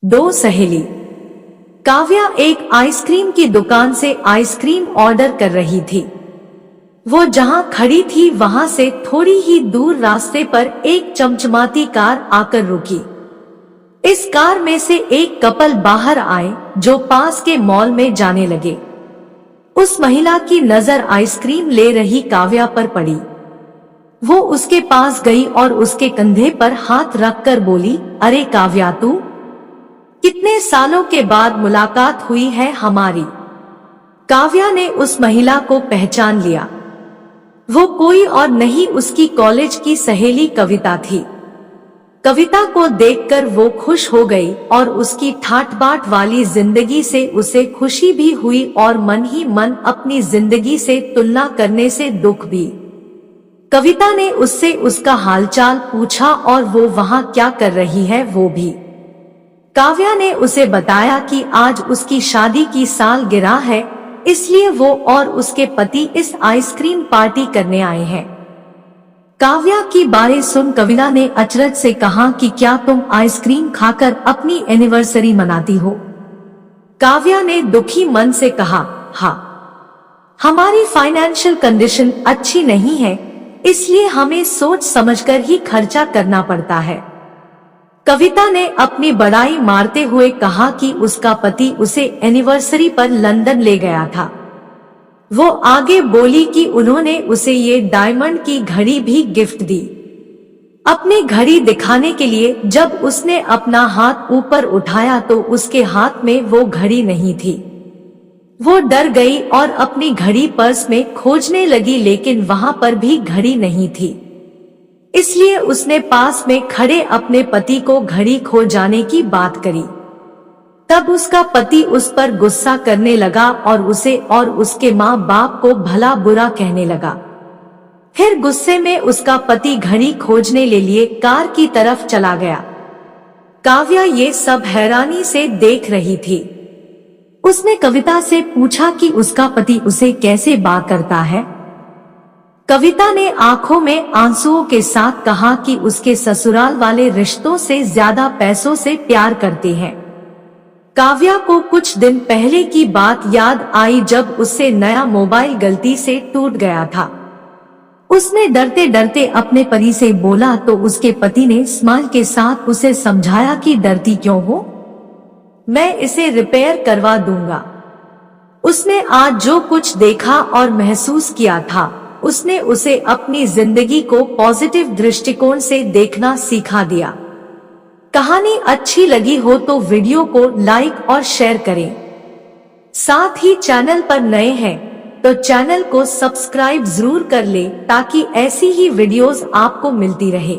दो सहेली। काव्या एक आइसक्रीम की दुकान से आइसक्रीम ऑर्डर कर रही थी। वो जहां खड़ी थी वहां से थोड़ी ही दूर रास्ते पर एक चमचमाती कार आकर रुकी। इस कार में से एक कपल बाहर आए जो पास के मॉल में जाने लगे। उस महिला की नजर आइसक्रीम ले रही काव्या पर पड़ी। वो उसके पास गई और उसके कंधे पर हाथ रखकर बोली, अरे काव्या, तू? कितने सालों के बाद मुलाकात हुई है हमारी। काव्या ने उस महिला को पहचान लिया। वो कोई और नहीं, उसकी कॉलेज की सहेली कविता थी। कविता को देखकर वो खुश हो गई और उसकी ठाट बाट वाली जिंदगी से उसे खुशी भी हुई और मन ही मन अपनी जिंदगी से तुलना करने से दुख भी। कविता ने उससे उसका हालचाल पूछा और वो वहां क्या कर रही है वो भी। काव्या ने उसे बताया कि आज उसकी शादी की सालगिरह है, इसलिए वो और उसके पति इस आइसक्रीम पार्टी करने आए हैं। काव्या की बातें सुन कविता ने अचरज से कहा कि क्या तुम आइसक्रीम खाकर अपनी एनिवर्सरी मनाती हो? काव्या ने दुखी मन से कहा, हाँ, हमारी फाइनेंशियल कंडीशन अच्छी नहीं है, इसलिए हमें सोच समझकर ही खर्चा करना पड़ता है। कविता ने अपनी बड़ाई मारते हुए कहा कि उसका पति उसे एनिवर्सरी पर लंदन ले गया था। वो आगे बोली कि उन्होंने उसे ये डायमंड की घड़ी भी गिफ्ट दी। अपनी घड़ी दिखाने के लिए जब उसने अपना हाथ ऊपर उठाया तो उसके हाथ में वो घड़ी नहीं थी। वो डर गई और अपनी घड़ी पर्स में खोजने लगी, लेकिन वहां पर भी घड़ी नहीं थी। इसलिए उसने पास में खड़े अपने पति को घड़ी खो जाने की बात करी। तब उसका पति उस पर गुस्सा करने लगा और उसे और उसके माँ बाप को भला बुरा कहने लगा। फिर गुस्से में उसका पति घड़ी खोजने ले लिए कार की तरफ चला गया। काव्या ये सब हैरानी से देख रही थी। उसने कविता से पूछा कि उसका पति उसे कैसे बात करता है। कविता ने आंखों में आंसुओं के साथ कहा कि उसके ससुराल वाले रिश्तों से ज्यादा पैसों से प्यार करते हैं। काव्या को कुछ दिन पहले की बात याद आई जब उससे नया मोबाइल गलती से टूट गया था। उसने डरते डरते अपने पति से बोला तो उसके पति ने स्माइल के साथ उसे समझाया कि डरती क्यों हो, मैं इसे रिपेयर करवा दूंगा। उसने आज जो कुछ देखा और महसूस किया था, उसने उसे अपनी जिंदगी को पॉजिटिव दृष्टिकोण से देखना सिखा दिया। कहानी अच्छी लगी हो तो वीडियो को लाइक और शेयर करें। साथ ही चैनल पर नए हैं तो चैनल को सब्सक्राइब जरूर कर ले ताकि ऐसी ही वीडियोस आपको मिलती रहे।